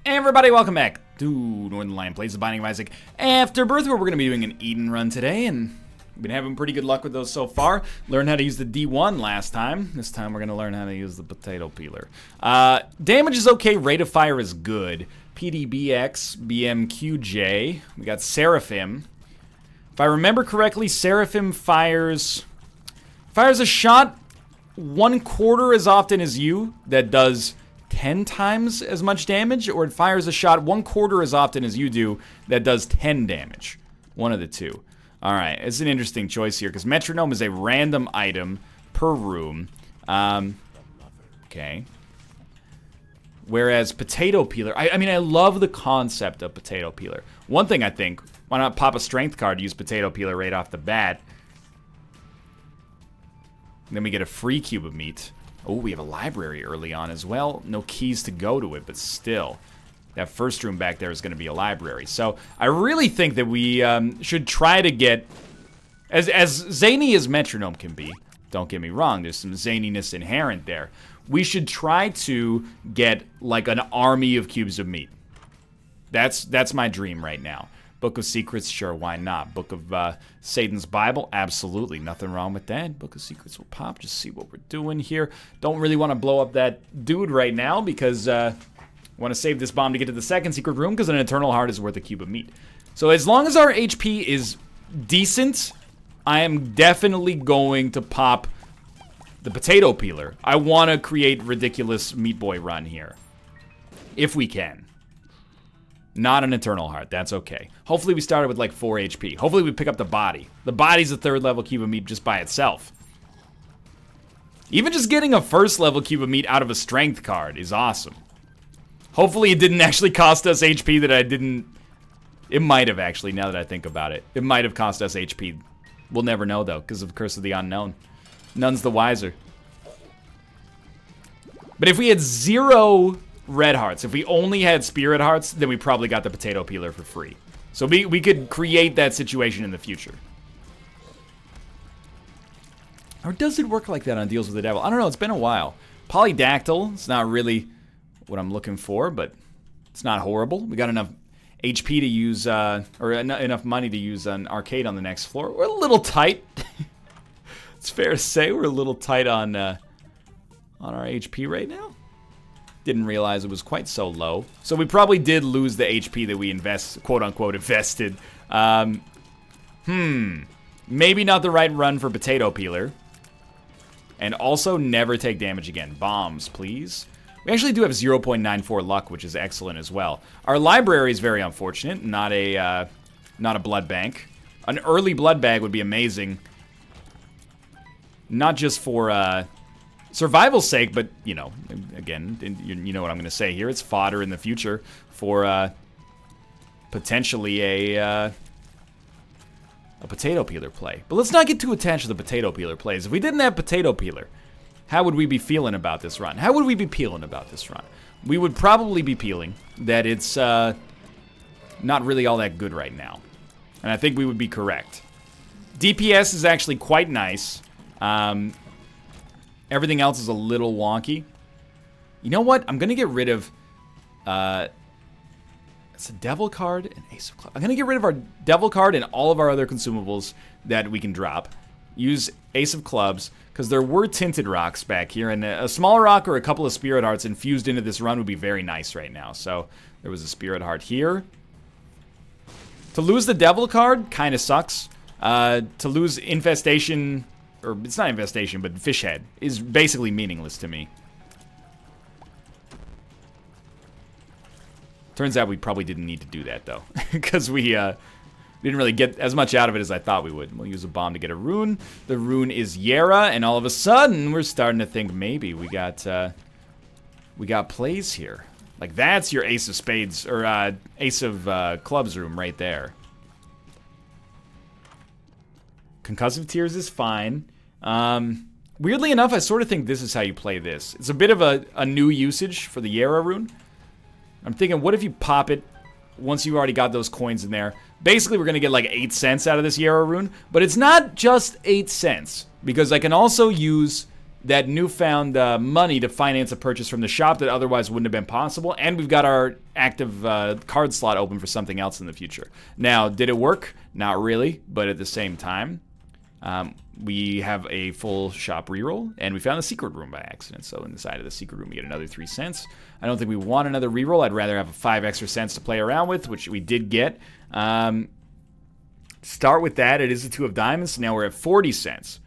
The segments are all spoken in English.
Everybody, welcome back to Northernlion Plays the Binding of Isaac Afterbirth, where we're going to be doing an Eden run today, and we've been having pretty good luck with those so far. Learned how to use the D1 last time. This time we're going to learn how to use the potato peeler. Damage is okay, rate of fire is good. PDBX, BMQJ, we got Seraphim. If I remember correctly, Seraphim fires a shot 1/4 as often as you that does 10 times as much damage, or it fires a shot 1/4 as often as you do that does 10 damage. One of the two. Alright, it's an interesting choice here, because Metronome is a random item per room. Okay. Whereas Potato Peeler, I mean, I love the concept of Potato Peeler. One thing I think, why not pop a strength card to use Potato Peeler right off the bat? And then we get a free cube of meat. Oh, we have a library early on as well. No keys to go to it, but still. That first room back there is going to be a library. So I really think that we should try to get, as zany as Metronome can be, don't get me wrong, there's some zaniness inherent there. We should try to get like an army of cubes of meat. That's my dream right now. Book of Secrets, sure, why not? Book of Satan's Bible, absolutely, nothing wrong with that. Book of Secrets will pop, just see what we're doing here. Don't really want to blow up that dude right now because I want to save this bomb to get to the second secret room because an Eternal Heart is worth a cube of meat. So as long as our HP is decent, I am definitely going to pop the Potato Peeler. I want to create ridiculous Meat Boy run here, if we can. Not an Eternal Heart, that's okay. Hopefully we started with like 4 HP. Hopefully we pick up the body. The body's a 3rd level cube of meat just by itself. Even just getting a 1st level cube of meat out of a strength card is awesome. Hopefully it didn't actually cost us HP that I didn't... It might have actually, now that I think about it. It might have cost us HP. We'll never know though, because of Curse of the Unknown. None's the wiser. But if we had 0... red hearts. If we only had spirit hearts, then we probably got the potato peeler for free. So we could create that situation in the future. Or does it work like that on Deals with the Devil? I don't know, it's been a while. Polydactyl, it's not really what I'm looking for, but it's not horrible. We got enough HP to use, or enough money to use an arcade on the next floor. We're a little tight. It's fair to say we're a little tight on our HP right now. Didn't realize it was quite so low. So we probably did lose the HP that we quote-unquote, invested. Maybe not the right run for Potato Peeler. And also never take damage again. Bombs, please. We actually do have 0.94 luck, which is excellent as well. Our library is very unfortunate. Not a blood bank. An early blood bag would be amazing. Not just for... survival's sake, but, you know, again, you know what I'm going to say here. It's fodder in the future for potentially a potato peeler play. But let's not get too attached to the potato peeler plays. If we didn't have potato peeler, how would we be feeling about this run? How would we be peeling about this run? We would probably be peeling that it's not really all that good right now. And I think we would be correct. DPS is actually quite nice. Everything else is a little wonky. You know what? I'm going to get rid of... it's a Devil card and Ace of Clubs. I'm going to get rid of our Devil card and all of our other consumables that we can drop. Use Ace of Clubs, because there were tinted rocks back here, and a small rock or a couple of Spirit Hearts infused into this run would be very nice right now. So there was a Spirit Heart here. To lose the Devil card kind of sucks. To lose Infestation... or it's not Infestation, but Fish Head is basically meaningless to me. Turns out we probably didn't need to do that, though, because we didn't really get as much out of it as I thought we would. We'll use a bomb to get a rune. The rune is Yera, and all of a sudden, we're starting to think maybe we got plays here. Like, that's your Ace of Spades, or Ace of Clubs room right there. Concussive Tears is fine. Weirdly enough, I sort of think this is how you play this. It's a bit of a new usage for the Yera rune. I'm thinking, what if you pop it once you already got those coins in there? Basically, we're going to get like 8 cents out of this Yera rune. But it's not just 8 cents. Because I can also use that newfound money to finance a purchase from the shop that otherwise wouldn't have been possible, and we've got our active card slot open for something else in the future. Now, did it work? Not really, but at the same time, we have a full shop reroll, and we found the secret room by accident. So inside of the secret room, we get another 3 cents. I don't think we want another reroll. I'd rather have 5 extra cents to play around with, which we did get. Start with that. It is a 2 of diamonds, so now we're at 40 cents.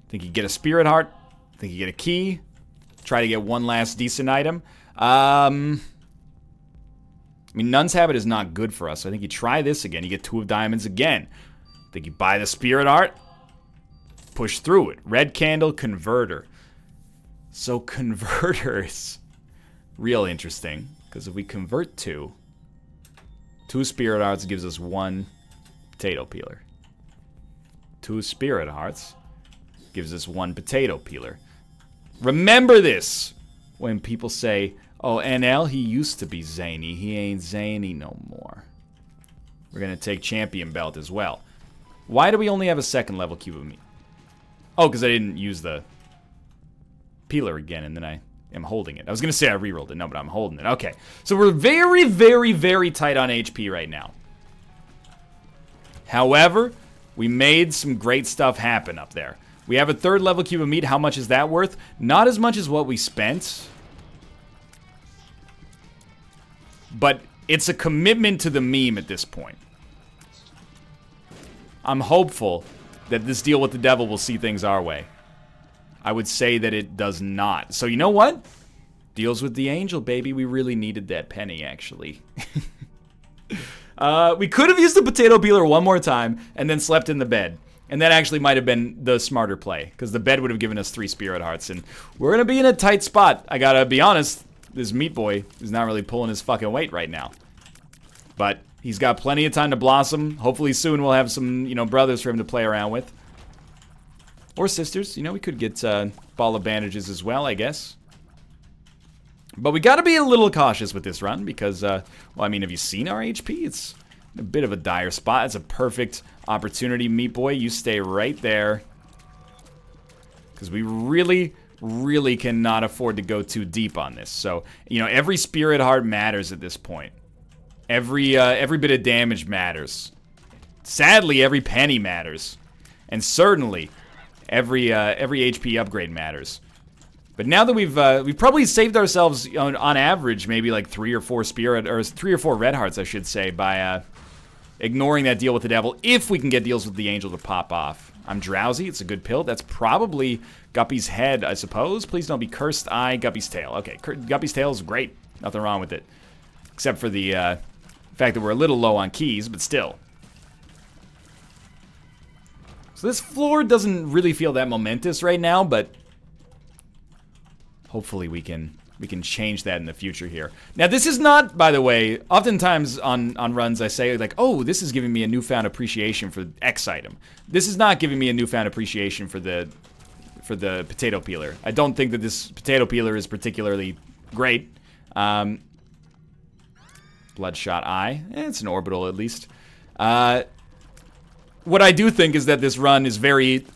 Think you get a spirit heart. Think you get a key. Try to get one last decent item. I mean, Nun's Habit is not good for us, so I think you try this again. You get 2 of diamonds again. Think you buy the spirit heart. Push through it. Red candle, converter. So converter is real interesting, because if we convert 2 spirit hearts gives us 1 potato peeler. 2 spirit hearts gives us 1 potato peeler. Remember this when people say, oh, NL, he used to be zany. He ain't zany no more. We're going to take champion belt as well. Why do we only have a 2nd level cube of meat? Oh, because I didn't use the peeler again, and then I am holding it. I was going to say I rerolled it. No, but I'm holding it. Okay. So we're very, very, very tight on HP right now. However, we made some great stuff happen up there. We have a 3rd level cube of meat. How much is that worth? Not as much as what we spent. But it's a commitment to the meme at this point. I'm hopeful that this deal with the devil will see things our way. I would say that it does not. So you know what? Deals with the angel, baby. We really needed that penny, actually. We could have used the potato peeler one more time and then slept in the bed. And that actually might have been the smarter play, because the bed would have given us 3 spirit hearts. And we're going to be in a tight spot. I gotta be honest, this meat boy is not really pulling his fucking weight right now. But he's got plenty of time to blossom. Hopefully soon we'll have some, you know, brothers for him to play around with. Or sisters. You know, we could get ball of bandages as well, I guess. But we gotta be a little cautious with this run, because, well, I mean, have you seen our HP? It's a bit of a dire spot. It's a perfect opportunity, meat boy. You stay right there, because we really, really cannot afford to go too deep on this. So, you know, every spirit heart matters at this point. Every bit of damage matters. Sadly, every penny matters, and certainly every HP upgrade matters. But now that we've probably saved ourselves, on average, maybe like 3 or 4 spirit, or 3 or 4 red hearts, I should say, by ignoring that deal with the devil, if we can get deals with the angel to pop off. I'm drowsy. It's a good pill. That's probably Guppy's head, I suppose. Please don't be cursed eye. Guppy's tail. Okay, Guppy's tail is great. Nothing wrong with it, except for the fact that we're a little low on keys, but still. So this floor doesn't really feel that momentous right now, but hopefully we can change that in the future here. Now, this is not, by the way, oftentimes on runs I say, like, oh, this is giving me a newfound appreciation for X item. This is not giving me a newfound appreciation for the potato peeler. I don't think that this potato peeler is particularly great. Bloodshot eye. It's an orbital, at least. What I do think is that this run is very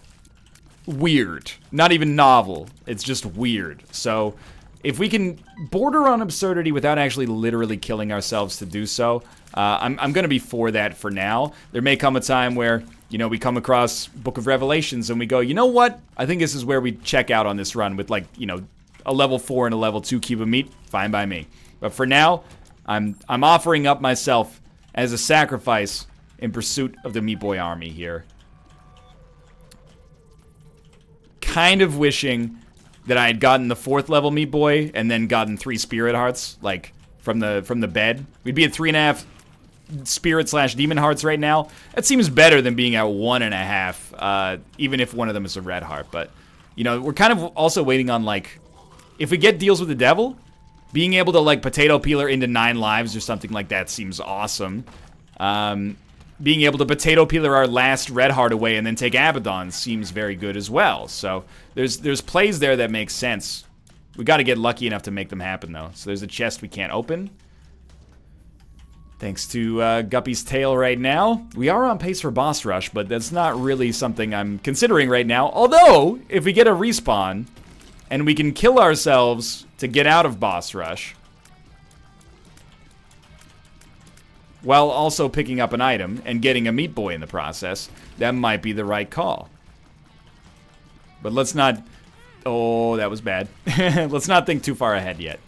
weird. Not even novel. It's just weird. So if we can border on absurdity without actually literally killing ourselves to do so, I'm going to be for that for now. There may come a time where, you know, we come across Book of Revelations and we go, you know what? I think this is where we check out on this run with, like, you know, a level 4 and a level 2 cube of meat. Fine by me. But for now, I'm offering up myself as a sacrifice in pursuit of the Meat Boy army here. Kind of wishing that I had gotten the 4th level Meat Boy and then gotten 3 spirit hearts, like, from the bed. We'd be at 3.5 spirit / demon hearts right now. That seems better than being at 1.5, even if one of them is a red heart. But, you know, we're kind of also waiting on, like, if we get deals with the devil, being able to, like, potato peeler into 9 lives or something like that seems awesome. Being able to potato peeler our last red heart away and then take Abaddon seems very good as well. So there's plays there that make sense. We got to get lucky enough to make them happen, though. So there's a chest we can't open. Thanks to Guppy's tail right now. We are on pace for boss rush, but that's not really something I'm considering right now. Although, if we get a respawn, and we can kill ourselves to get out of boss rush, while also picking up an item and getting a Meat Boy in the process, that might be the right call. But let's not... Oh, that was bad. Let's not think too far ahead yet.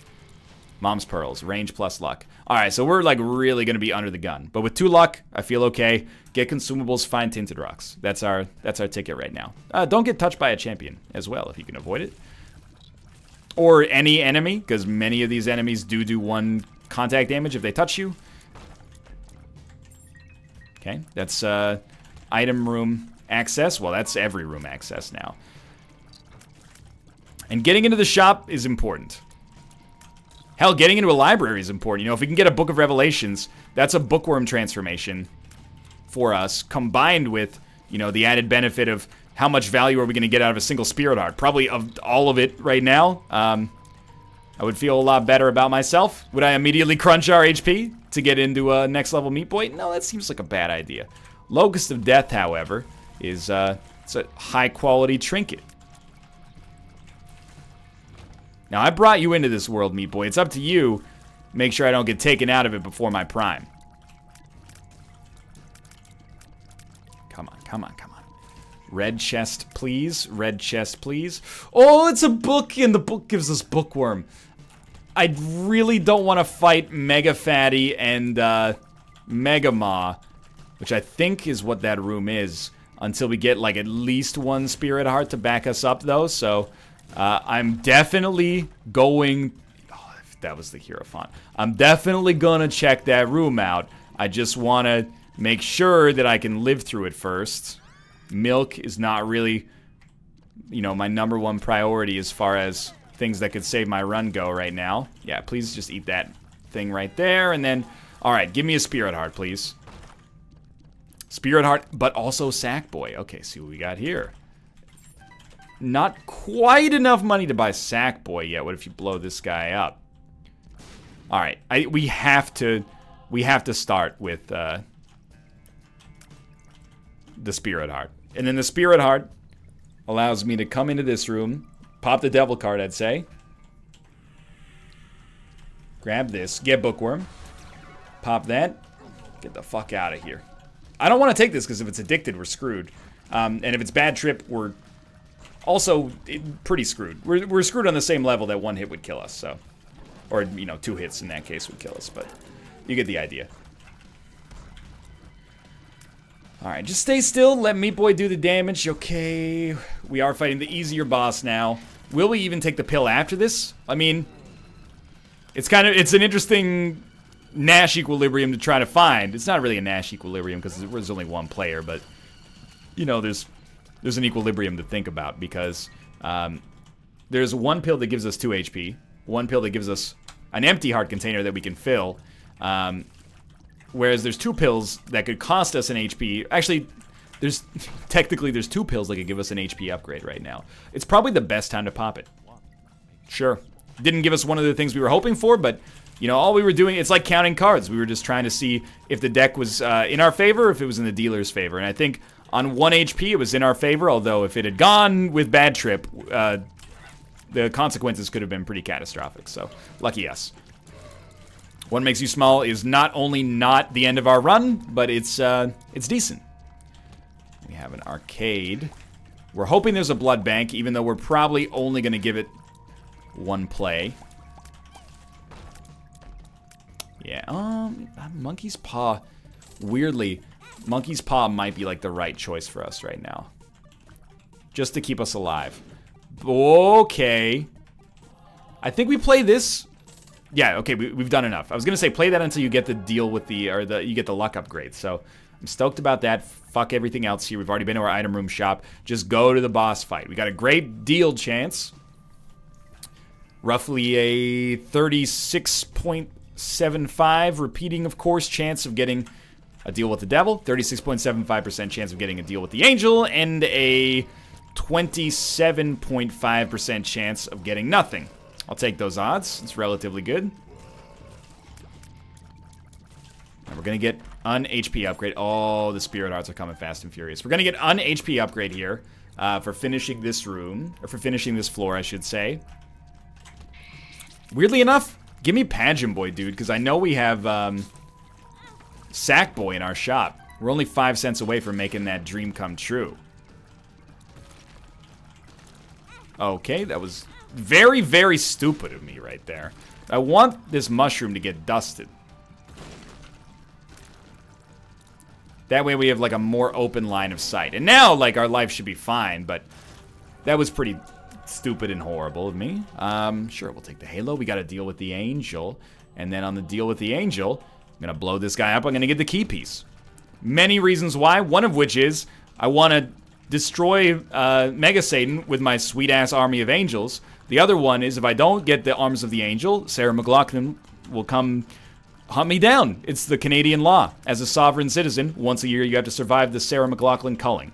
Mom's Pearls, range plus luck. Alright, so we're like really going to be under the gun. But with 2 luck, I feel okay. Get consumables, find tinted rocks. That's our ticket right now. Don't get touched by a champion as well, if you can avoid it. Or any enemy, because many of these enemies do 1 contact damage if they touch you. Okay, that's item room access. Well, that's every room access now. And getting into the shop is important. Hell, getting into a library is important. You know, if we can get a Book of Revelations, that's a bookworm transformation for us, combined with, you know, the added benefit of how much value are we going to get out of a single Spirit Heart. Probably of all of it right now. I would feel a lot better about myself. Would I immediately crunch our HP to get into a next level Meat Boy? No, that seems like a bad idea. Locust of Death, however, is it's a high quality trinket. Now, I brought you into this world, Meat Boy. It's up to you. Make sure I don't get taken out of it before my prime. Come on, come on, come on. Red chest, please. Red chest, please. Oh, it's a book, and the book gives us bookworm. I really don't want to fight Mega Fatty and Mega Maw, which I think is what that room is, until we get like at least 1 Spirit Heart to back us up, though. So I'm definitely going... Oh, that was the Hierophant. I'm definitely gonna check that room out. I just want to make sure that I can live through it first. Milk is not really, you know, my #1 priority as far as things that could save my run go right now. Yeah, please just eat that thing right there, and then... Alright, give me a Spirit Heart, please. Spirit Heart, but also Sackboy. Okay, see what we got here. Not quite enough money to buy Sackboy yet. What if you blow this guy up? Alright, we have to start with the Spirit Heart. And then the Spirit Heart allows me to come into this room, pop the Devil card, I'd say. Grab this, get Bookworm. Pop that. Get the fuck out of here. I don't want to take this because if it's addicted, we're screwed. And if it's bad trip, we're also pretty screwed. We're screwed on the same level that 1 hit would kill us, so. Or, you know, 2 hits in that case would kill us, but you get the idea. Alright, just stay still, let Meat Boy do the damage. Okay, we are fighting the easier boss now. Will we even take the pill after this? I mean, it's an interesting Nash equilibrium to try to find. It's not really a Nash equilibrium because there's only 1 player, but, you know, there's an equilibrium to think about because there's 1 pill that gives us 2 HP, 1 pill that gives us an empty heart container that we can fill, whereas there's 2 pills that could cost us an HP. Actually, technically there's 2 pills that could give us an HP upgrade right now. It's probably the best time to pop it. Sure. Didn't give us one of the things we were hoping for, but, you know, all we were doing, it's like counting cards. We were just trying to see if the deck was in our favor or if it was in the dealer's favor. And I think on 1 HP, it was in our favor, although if it had gone with bad trip, the consequences could have been pretty catastrophic. So, lucky us. What Makes You Small is not only not the end of our run, but it's decent. We have an arcade. We're hoping there's a blood bank, even though we're probably only going to give it 1 play. Yeah, Monkey's Paw. Weirdly, Monkey's Paw might be like the right choice for us right now. Just to keep us alive. Okay. I think we play this. Yeah, okay, we've done enough. I was gonna say play that until you get the deal with you get the luck upgrade. So I'm stoked about that. Fuck everything else here. We've already been to our item room shop. Just go to the boss fight. We got a great deal chance. Roughly a 36.75 repeating, of course, chance of getting a deal with the devil. 36.75% chance of getting a deal with the angel, and a 27.5% chance of getting nothing. I'll take those odds. It's relatively good. going to get an HP upgrade. Oh, the Spirit Hearts are coming fast and furious. We're going to get an HP upgrade here for finishing this room. Or for finishing this floor, I should say. Weirdly enough, give me Pageant Boy, dude, because I know we have Sackboy in our shop. We're only 5 cents away from making that dream come true. Okay, that was very, very stupid of me right there. I want this mushroom to get dusted. That way we have, like, a more open line of sight. And now, like, our life should be fine, but that was pretty stupid and horrible of me. Sure, we'll take the Halo. We got to deal with the Angel. And then on the deal with the Angel, I'm going to blow this guy up. I'm going to get the key piece. Many reasons why. One of which is I want to destroy Mega Satan with my sweet-ass army of angels. The other one is if I don't get the arms of the Angel, Sarah McLachlan will come hunt me down. It's the Canadian law. As a sovereign citizen, once a year you have to survive the Sarah McLachlan culling.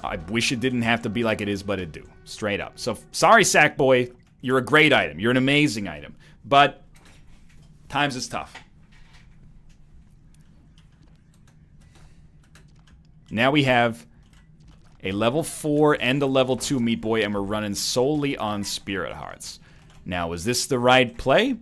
I wish it didn't have to be like it is, but it do. Straight up. So, sorry, Sackboy. You're a great item. You're an amazing item. But, times is tough. Now we have a level 4 and a level 2 Meat Boy, and we're running solely on Spirit Hearts. Now, is this the right play?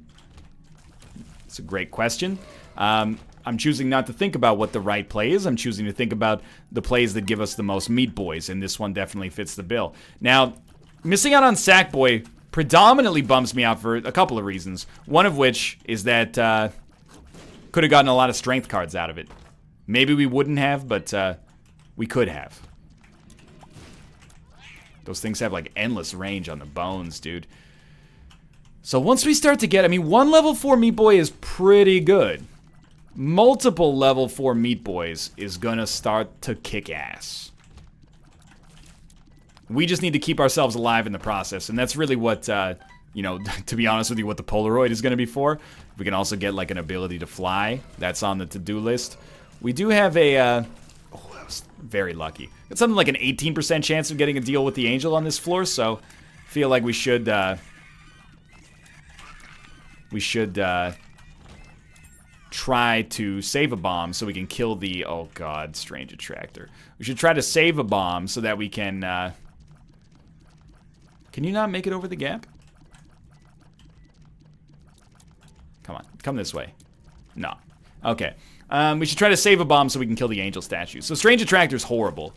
It's a great question. I'm choosing not to think about what the right play is. I'm choosing to think about the plays that give us the most Meat Boys, and this one definitely fits the bill. Now, missing out on Sackboy predominantly bums me out for a couple of reasons. One of which is that could have gotten a lot of strength cards out of it. Maybe we wouldn't have, but we could have. Those things have like endless range on the bones, dude. So once we start to get, I mean, one level 4 Meat Boy is pretty good. Multiple level 4 Meat Boys is gonna start to kick ass. We just need to keep ourselves alive in the process, and that's really what, you know, to be honest with you, what the Polaroid is gonna be for. We can also get like an ability to fly. That's on the to-do list. We do have a, oh, that was very lucky. It's something like an 18% chance of getting a deal with the Angel on this floor, so I feel like we should try to save a bomb so we can kill the, oh god, Strange Attractor. We should try to save a bomb so that we can you not make it over the gap? Come on, come this way. No. Okay. We should try to save a bomb so we can kill the Angel statue. So Strange Attractor's horrible.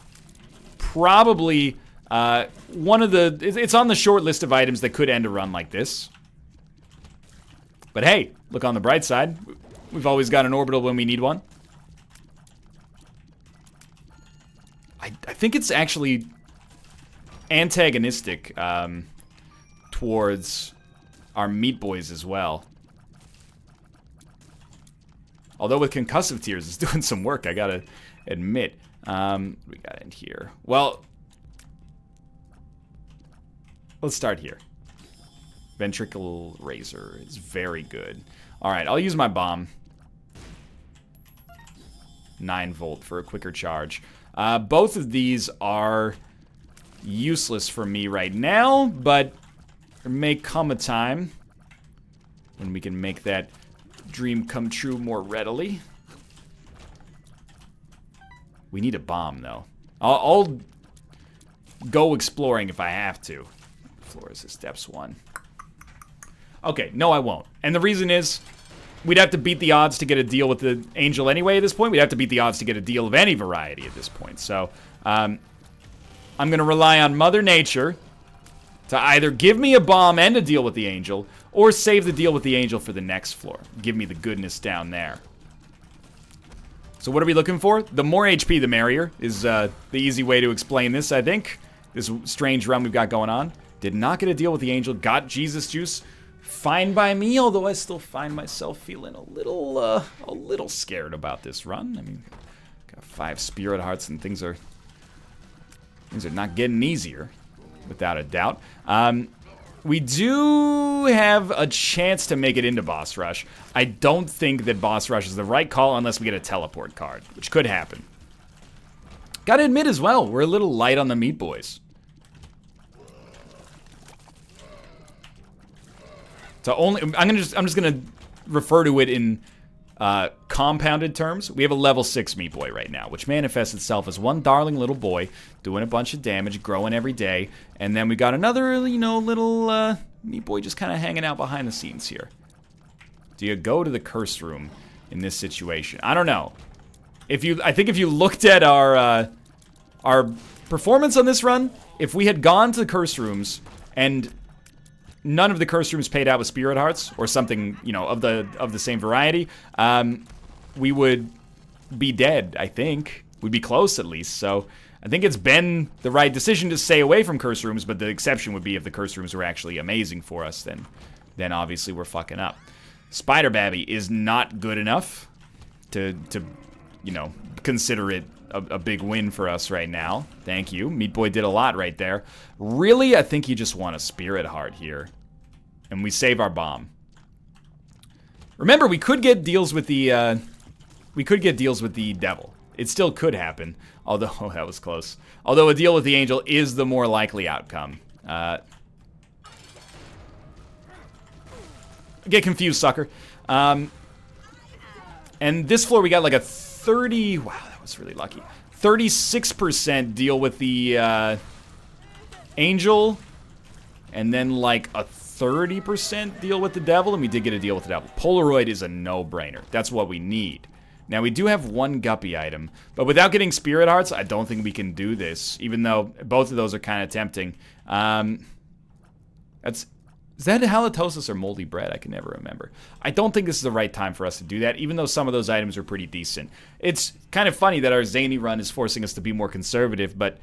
Probably one of the, it's on the short list of items that could end a run like this. But hey, look on the bright side. We've always got an orbital when we need one. I think it's actually antagonistic towards our Meat Boys as well. Although with Concussive Tears, it's doing some work, I gotta admit. We got in here. Well, let's start here. Ventricle Razor is very good. Alright, I'll use my bomb. 9 volt for a quicker charge. Both of these are useless for me right now, but there may come a time when we can make that dream come true more readily. We need a bomb, though. I'll go exploring if I have to. Floor is steps 1. Okay, no, I won't. And the reason is, we'd have to beat the odds to get a deal with the Angel anyway at this point. We'd have to beat the odds to get a deal of any variety at this point. So, I'm going to rely on Mother Nature to either give me a bomb and a deal with the Angel, or save the deal with the Angel for the next floor. Give me the goodness down there. So what are we looking for? The more HP, the merrier, is the easy way to explain this, I think. This strange run we've got going on. Did not get a deal with the Angel, got Jesus Juice. Fine by me, although I still find myself feeling a little scared about this run. I mean, got 5 Spirit Hearts and things are not getting easier, without a doubt. We do have a chance to make it into Boss Rush. I don't think that Boss Rush is the right call unless we get a teleport card, which could happen. Gotta admit as well, we're a little light on the Meat Boys. So I'm just gonna refer to it in compounded terms, we have a level 6 Meat Boy right now, which manifests itself as one darling little boy doing a bunch of damage, growing every day, and then we got another, you know, little Meat Boy just kind of hanging out behind the scenes here. Do you go to the curse room in this situation? I don't know. I think if you looked at our performance on this run, if we had gone to the curse rooms and none of the curse rooms paid out with spirit hearts or something, you know, of the same variety, we would be dead, I think. We'd be close at least. So I think it's been the right decision to stay away from curse rooms, but the exception would be if the curse rooms were actually amazing for us, then obviously we're fucking up. Spider Babby is not good enough to you know, consider it a big win for us right now. Thank you. Meat Boy did a lot right there. Really, I think you just want a spirit heart here. And we save our bomb. Remember, we could get deals with the devil. It still could happen. Although, oh, that was close. Although a deal with the angel is the more likely outcome. Get confused, sucker. And this floor we got like a 30... Wow, that was really lucky. 36% deal with the angel. And then like a 30% deal with the devil. And we did get a deal with the devil. Polaroid is a no-brainer. That's what we need. Now, we do have one guppy item. But without getting spirit hearts, I don't think we can do this. Even though both of those are kind of tempting. Is that halitosis or moldy bread? I can never remember. I don't think this is the right time for us to do that, even though some of those items are pretty decent. It's kind of funny that our zany run is forcing us to be more conservative, but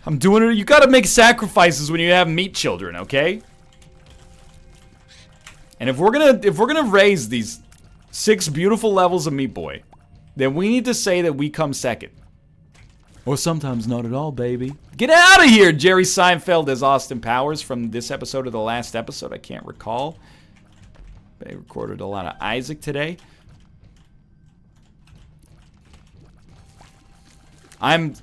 I'm doing it. You gotta make sacrifices when you have meat children, okay? And if we're gonna raise these 6 beautiful levels of Meat Boy, then we need to say that we come second. Or sometimes not at all, baby. Get out of here, Jerry Seinfeld as Austin Powers from this episode or the last episode. I can't recall. They recorded a lot of Isaac today. I'm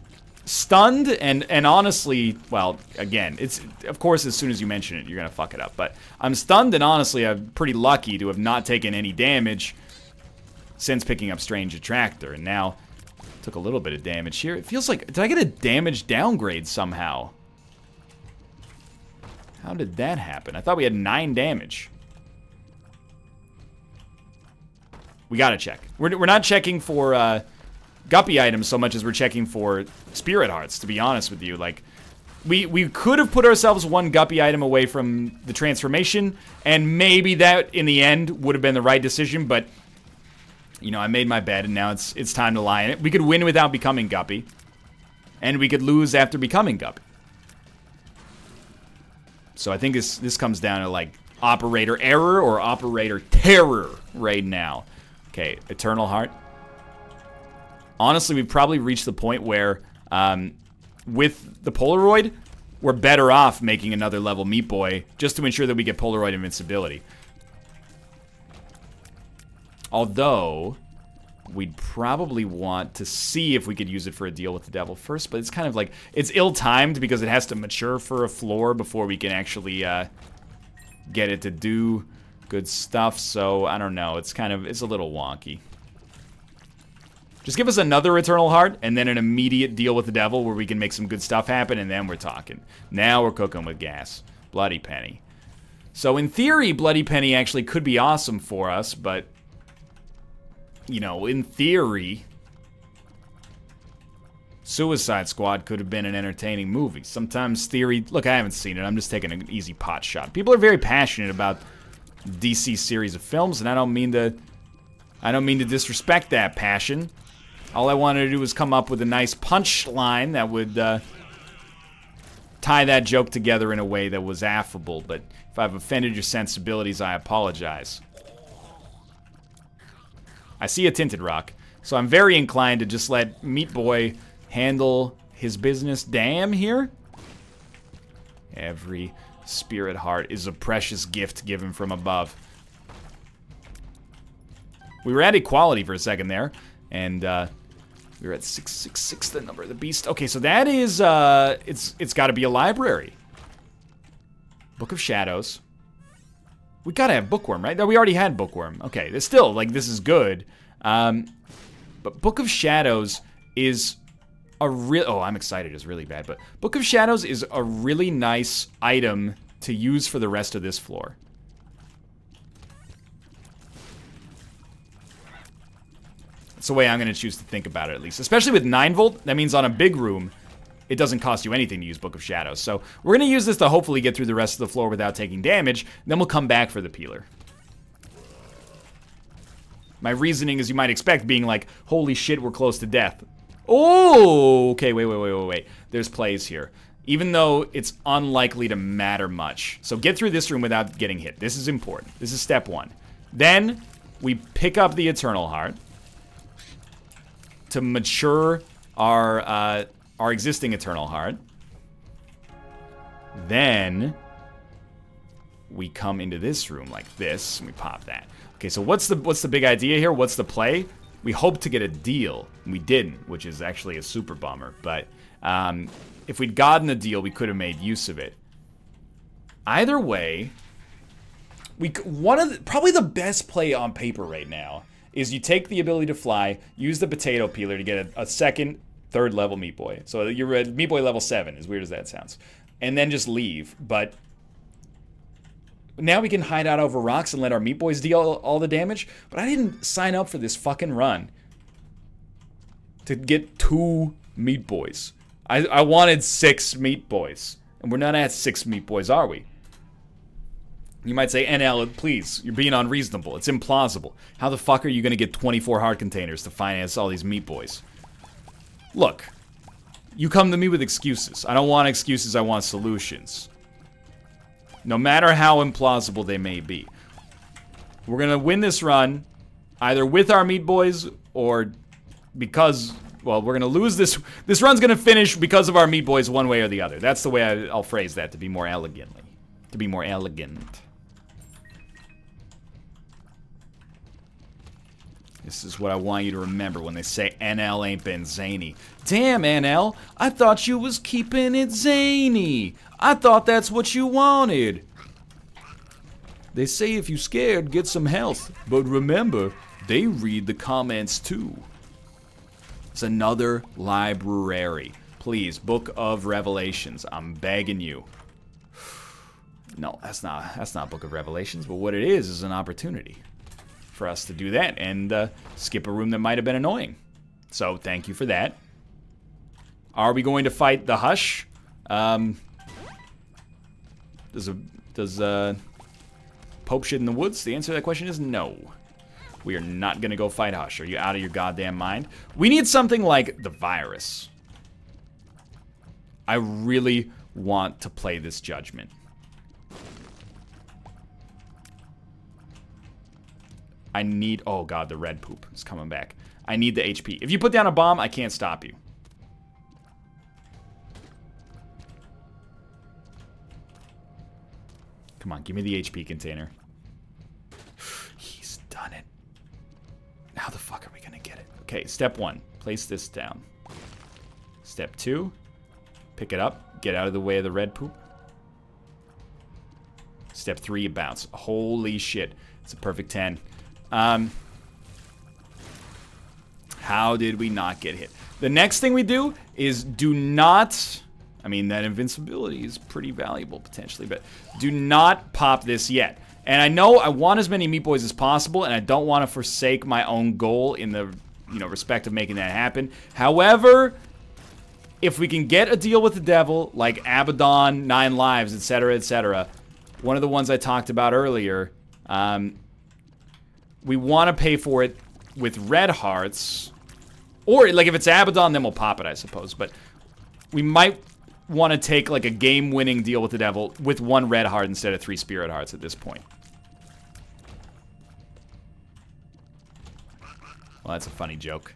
stunned and honestly, well, again, it's, of course, as soon as you mention it, you're gonna fuck it up. But I'm stunned and honestly, I'm pretty lucky to have not taken any damage since picking up Strange Attractor. And now... took a little bit of damage here. It feels like... Did I get a damage downgrade somehow? How did that happen? I thought we had 9 damage. We gotta check. We're not checking for guppy items so much as we're checking for spirit hearts, to be honest with you. Like, we could have put ourselves one guppy item away from the transformation, and maybe that, in the end, would have been the right decision, but... You know, I made my bed, and now it's time to lie in it. We could win without becoming Guppy. And we could lose after becoming Guppy. So I think this comes down to, like, operator error or operator terror right now. Okay, Eternal Heart. Honestly, we've probably reached the point where, with the Polaroid, we're better off making another level Meat Boy just to ensure that we get Polaroid invincibility. Although, we'd probably want to see if we could use it for a deal with the devil first, but it's kind of like, it's ill-timed because it has to mature for a floor before we can actually get it to do good stuff, so I don't know, it's a little wonky. Just give us another Eternal Heart, and then an immediate deal with the devil where we can make some good stuff happen, and then we're talking. Now we're cooking with gas. Bloody Penny. So in theory, Bloody Penny actually could be awesome for us, but... You know, in theory, Suicide Squad could have been an entertaining movie. Sometimes theory... Look, I haven't seen it. I'm just taking an easy pot shot. People are very passionate about DC series of films, and I don't mean to disrespect that passion. All I wanted to do was come up with a nice punchline that would tie that joke together in a way that was affable. But if I've offended your sensibilities, I apologize. I see a Tinted Rock, so I'm very inclined to just let Meat Boy handle his business. Damn here. Every spirit heart is a precious gift given from above. We were at equality for a second there, and we were at 666, the number of the beast. Okay, so that is, it's got to be a library. Book of Shadows. We gotta have Bookworm, right? No, we already had Bookworm. Okay, it's still, like, this is good. But Book of Shadows is a real... Oh, I'm excited. It's really bad. But Book of Shadows is a really nice item to use for the rest of this floor. That's the way I'm going to choose to think about it, at least. Especially with 9 volt, that means on a big room, it doesn't cost you anything to use Book of Shadows. So we're going to use this to hopefully get through the rest of the floor without taking damage. Then we'll come back for the peeler. My reasoning, as you might expect, being like, holy shit, we're close to death. Oh, okay, wait. There's plays here. Even though it's unlikely to matter much. So get through this room without getting hit. This is important. This is step 1. Then we pick up the Eternal Heart to mature our existing Eternal Heart. Then we come into this room like this, and we pop that. Okay, so what's the big idea here? What's the play? We hope to get a deal. We didn't, which is actually a super bummer. But if we'd gotten a deal, we could have made use of it. Either way, probably the best play on paper right now is you take the ability to fly, use the potato peeler to get a second, third level Meat Boy. So you're at Meat Boy level 7, as weird as that sounds. And then just leave. But now we can hide out over rocks and let our Meat Boys deal all the damage. But I didn't sign up for this fucking run to get 2 Meat Boys. I wanted 6 Meat Boys. And we're not at 6 Meat Boys, are we? You might say, NL, please, you're being unreasonable. It's implausible. How the fuck are you going to get 24 heart containers to finance all these Meat Boys? Look, you come to me with excuses. I don't want excuses, I want solutions. No matter how implausible they may be. We're going to win this run, either with our Meat Boys, or because, well, we're going to lose this. This run's going to finish because of our Meat Boys one way or the other. That's the way I'll phrase that, to be more elegantly. To be more elegant. This is what I want you to remember when they say NL ain't been zany. Damn, NL, I thought you was keeping it zany. I thought that's what you wanted. They say if you scared, get some health. But remember, they read the comments too. It's another library. Please, Book of Revelations. I'm begging you. No, that's not Book of Revelations, but what it is an opportunity for us to do that and skip a room that might have been annoying. So thank you for that. Are we going to fight the Hush? Does Pope shit in the woods? The answer to that question is no. We are not gonna go fight Hush. Are you out of your goddamn mind? We need something like the Virus. I really want to play this Judgment. I need... Oh, God, the red poop is coming back. I need the HP. If you put down a bomb, I can't stop you. Come on, give me the HP container. He's done it. How the fuck are we gonna get it? Okay, step 1. Place this down. Step 2. Pick it up. Get out of the way of the red poop. Step 3, you bounce. Holy shit. It's a perfect 10. How did we not get hit? The next thing we do is do not... I mean, that invincibility is pretty valuable, potentially, but do not pop this yet. And I know I want as many Meat Boys as possible, and I don't want to forsake my own goal in the, respect of making that happen. However, if we can get a deal with the devil, like Abaddon, 9 lives, etc., one of the ones I talked about earlier, we want to pay for it with red hearts. Or, like, if it's Abaddon, then we'll pop it, I suppose. But we might want to take, like, a game-winning deal with the devil with 1 red heart instead of 3 spirit hearts at this point. Well, that's a funny joke.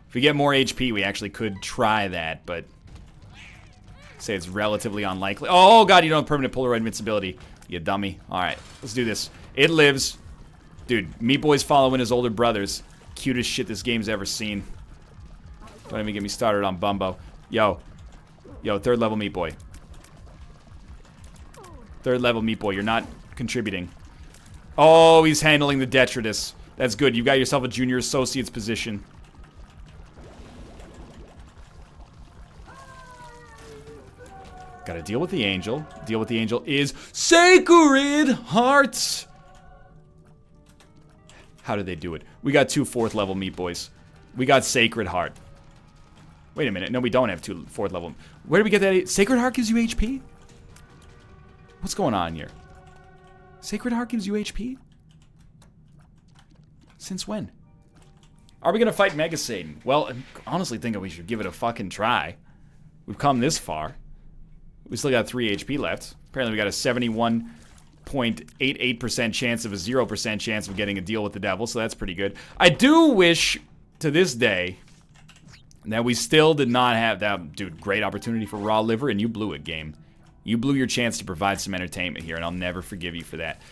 If we get more HP, we actually could try that, but... say it's relatively unlikely. Oh, God, you don't have permanent Polaroid invincibility. You dummy. Alright, let's do this. It lives. Dude, Meat Boy's following his older brothers. Cutest shit this game's ever seen. Don't even get me started on Bumbo. Yo, 3rd level Meat Boy. 3rd level Meat Boy, you're not contributing. Oh, he's handling the detritus. That's good. You got yourself a junior associate's position. Gotta deal with the angel. Deal with the angel is Sacred Hearts. How did they do it? We got 2 4th level meat boys. We got Sacred Heart. Wait a minute. No, we don't have 2 4th level. Where did we get that? Sacred Heart gives you HP? What's going on here? Sacred Heart gives you HP? Since when? Are we gonna fight Mega Satan? Well, I honestly think we should give it a fucking try. We've come this far. We still got 3 HP left. Apparently we got a 71.88% chance of a 0% chance of getting a deal with the devil, so that's pretty good. I do wish, to this day, that we still did not have that. Dude, great opportunity for raw liver, and you blew it, game. You blew your chance to provide some entertainment here, and I'll never forgive you for that.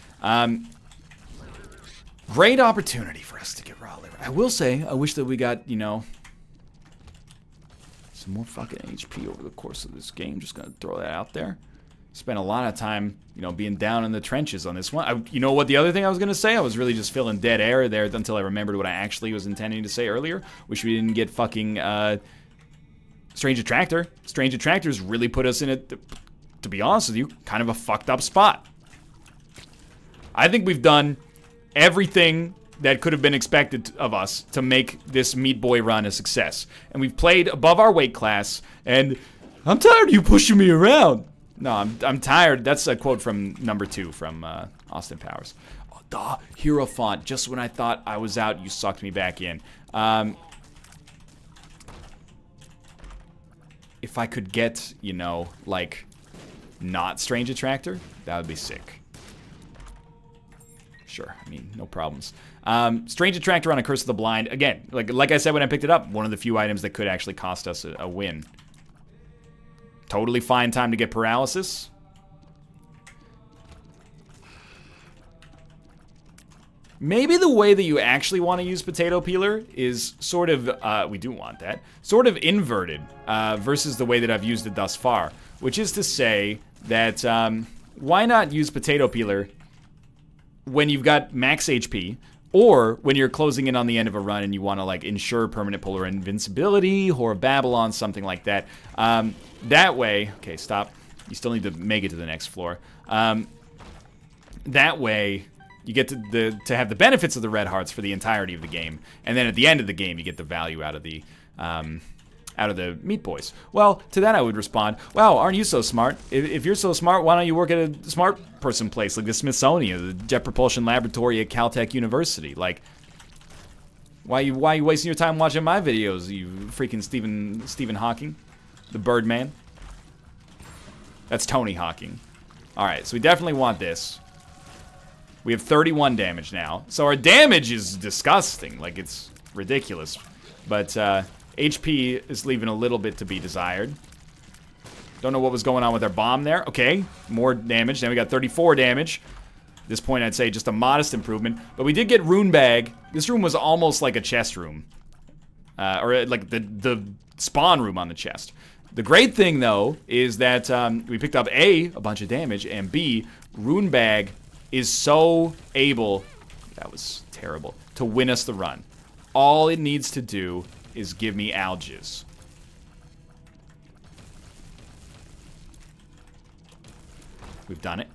Great opportunity for us to get raw liver. I will say, I wish that we got, you know, some more fucking HP over the course of this game. Just gonna throw that out there. Spent a lot of time, you know, being down in the trenches on this one. You know what the other thing I was gonna say? I was really just filling dead air there until I remembered what I actually was intending to say earlier. Wish we didn't get fucking Strange Attractor. Strange Attractors really put us in it, to be honest with you, kind of a fucked up spot. I think we've done everything that could have been expected of us to make this Meat Boy run a success. And we've played above our weight class, and I'm tired of you pushing me around. No, I'm tired. That's a quote from number 2 from Austin Powers. Oh, the hero font. Just when I thought I was out, you sucked me back in. If I could get, you know, like, not Strange Attractor, that would be sick. Sure, I mean, no problems. Strange Attractor on a Curse of the Blind. Again, like I said when I picked it up, one of the few items that could actually cost us a win. Totally fine time to get Paralysis. Maybe the way that you actually want to use Potato Peeler is sort of, we do want that, sort of inverted versus the way that I've used it thus far. Which is to say that, why not use Potato Peeler when you've got max HP, or when you're closing in on the end of a run and you want to, like, ensure permanent polar invincibility, or Babylon, something like that. That way, okay, stop. You still need to make it to the next floor. That way, you get to have the benefits of the red hearts for the entirety of the game, and then at the end of the game, you get the value out of the Meat Boys. Well, to that I would respond, wow, aren't you so smart? If you're so smart, why don't you work at a smart person place like the Smithsonian, the Jet Propulsion Laboratory at Caltech University? Like, why you wasting your time watching my videos, you freaking Stephen Hawking? The Birdman? That's Tony Hawking. Alright, so we definitely want this. We have 31 damage now. So our damage is disgusting. Like, it's ridiculous. But, HP is leaving a little bit to be desired. Don't know what was going on with our bomb there. Okay, more damage. Then we got 34 damage. At this point, I'd say just a modest improvement. But we did get Rune Bag. This room was almost like a chest room. Or like the spawn room on the chest. The great thing, though, is that we picked up A, a bunch of damage, and B, Rune Bag is so able, that was terrible, to win us the run. All it needs to do is give me alges. We've done it.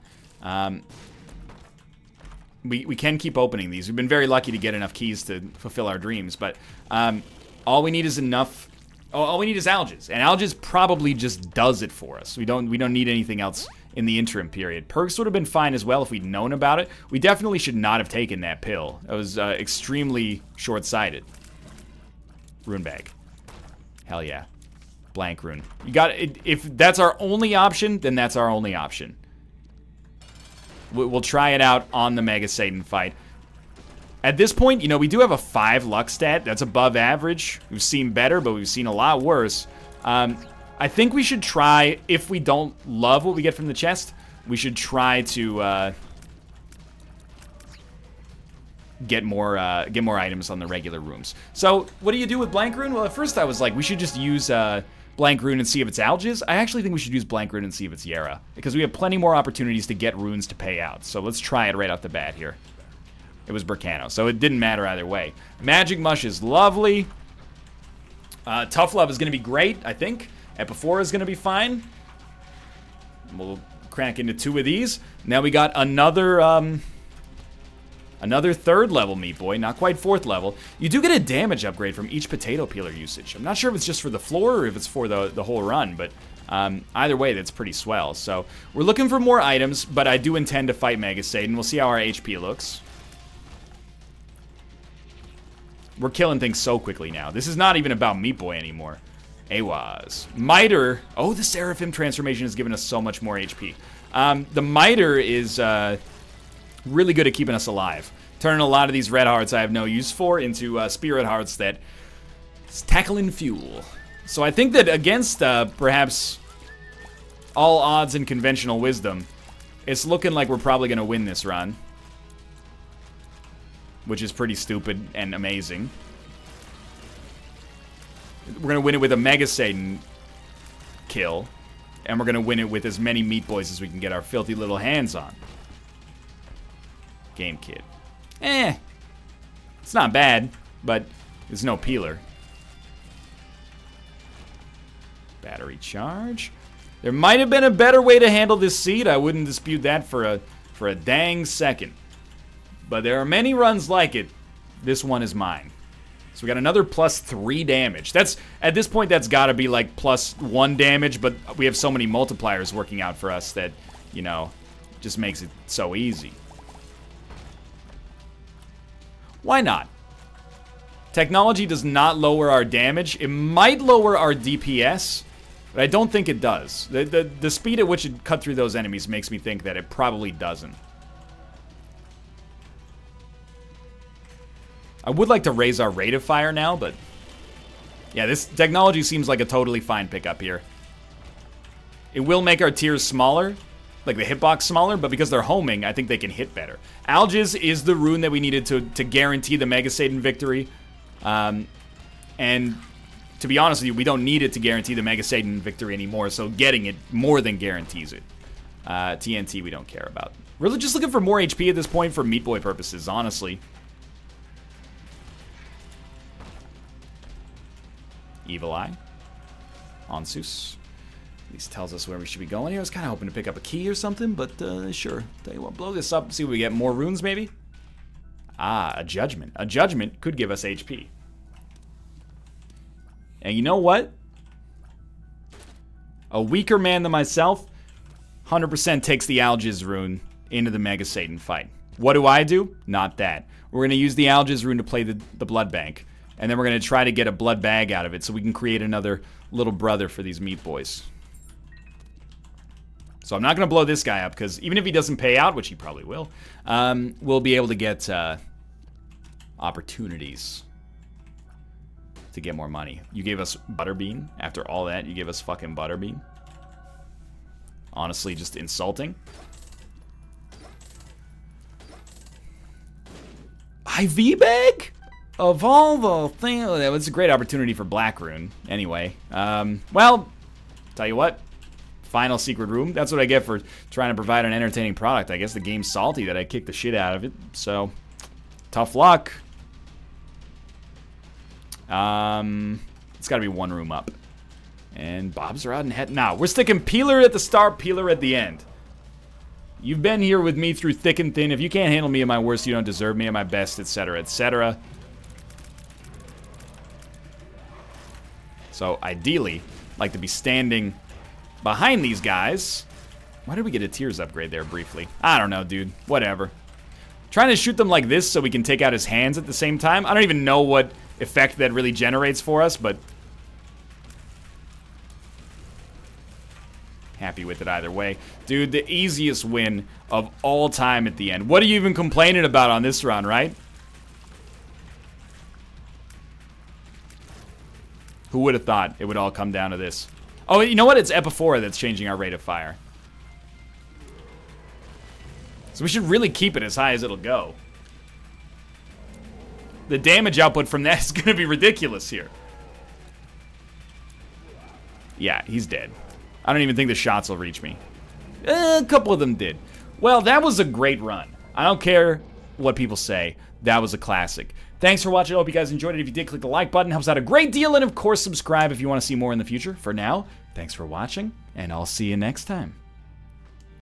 We can keep opening these. We've been very lucky to get enough keys to fulfill our dreams, but all we need is enough. All we need is alges, and alges probably just does it for us. We don't need anything else in the interim period. Perks would have been fine as well if we'd known about it. We definitely should not have taken that pill. That was extremely short-sighted. Rune Bag. Hell yeah. Blank rune. You got it. If that's our only option, then that's our only option. We'll try it out on the Mega Satan fight. At this point, you know, we do have a 5 luck stat. That's above average. We've seen better, but we've seen a lot worse. I think we should try, if we don't love what we get from the chest, we should try to get more items on the regular rooms. So, what do you do with Blank Rune? Well, at first I was like, we should just use Blank Rune and see if it's alges. I actually think we should use Blank Rune and see if it's Yara, because we have plenty more opportunities to get runes to pay out. So let's try it right off the bat here. It was Burkano, so it didn't matter either way. Magic Mush is lovely. Tough Love is going to be great, I think. Epiphora is going to be fine. We'll crank into 2 of these. Now we got another another 3rd level Meat Boy, not quite 4th level. You do get a damage upgrade from each potato peeler usage. I'm not sure if it's just for the floor or if it's for the whole run, but either way, that's pretty swell. So we're looking for more items, but I do intend to fight Mega Satan. We'll see how our HP looks. We're killing things so quickly now. This is not even about Meat Boy anymore. Awaz. Miter. Oh, the Seraphim transformation has given us so much more HP. The Miter is really good at keeping us alive. Turning a lot of these red hearts I have no use for into spirit hearts that tackle in fuel. So I think that against perhaps all odds and conventional wisdom, it's looking like we're probably going to win this run. Which is pretty stupid and amazing. We're going to win it with a Mega Satan kill. And we're going to win it with as many Meat Boys as we can get our filthy little hands on. Game Kid. It's not bad, but there's no peeler. Battery charge. There might have been a better way to handle this seed. I wouldn't dispute that for a dang second. But there are many runs like it. This one is mine. So we got another +3 damage. That's, at this point, that's got to be like +1 damage, but we have so many multipliers working out for us that, you know, just makes it so easy. Why not? Technology does not lower our damage. It might lower our DPS, but I don't think it does. The speed at which it cut through those enemies makes me think that it probably doesn't. I would like to raise our rate of fire now, but yeah, this technology seems like a totally fine pickup here. It will make our tiers smaller, like the hitbox smaller, but because they're homing, I think they can hit better. Algiz is the rune that we needed to guarantee the Mega Satan victory. And to be honest with you, we don't need it to guarantee the Mega Satan victory anymore, so getting it more than guarantees it. TNT we don't care about. Really just looking for more HP at this point for Meat Boy purposes, honestly. Evil Eye. Onsus. At least tells us where we should be going here. I was kind of hoping to pick up a key or something, but sure. Tell you what, blow this up, see if we get more runes maybe. Ah, a Judgment. A Judgment could give us HP. And you know what? A weaker man than myself 100% takes the Algiz rune into the Mega Satan fight. What do? Not that. We're going to use the Algiz rune to play the Blood Bank. And then we're going to try to get a blood bag out of it so we can create another little brother for these Meat Boys. So I'm not going to blow this guy up because even if he doesn't pay out, which he probably will, we'll be able to get opportunities to get more money. You gave us Butterbean. After all that, you gave us fucking Butterbean. Honestly, just insulting. IV bag? Of all the things, that was a great opportunity for Black Rune. Anyway, well, tell you what, final secret room. That's what I get for trying to provide an entertaining product. I guess the game's salty that I kicked the shit out of it. So, tough luck. It's got to be one room up. And Bob's Rod and Head. Now, we're sticking Peeler at the start, Peeler at the end. You've been here with me through thick and thin. If you can't handle me at my worst, you don't deserve me at my best, etc., etc. So, ideally, I'd like to be standing behind these guys. Why did we get a Tears upgrade there briefly? I don't know, dude. Whatever. Trying to shoot them like this so we can take out his hands at the same time. I don't even know what effect that really generates for us, but happy with it either way. Dude, the easiest win of all time at the end. What are you even complaining about on this run, right? Who would have thought it would all come down to this? Oh, you know what? It's Epiphora that's changing our rate of fire. So we should really keep it as high as it'll go. The damage output from that is going to be ridiculous here. Yeah, he's dead. I don't even think the shots will reach me. A couple of them did. Well, that was a great run. I don't care what people say. That was a classic. Thanks for watching. I hope you guys enjoyed it. If you did, click the like button. Helps out a great deal. And, of course, subscribe if you want to see more in the future. For now, thanks for watching, and I'll see you next time.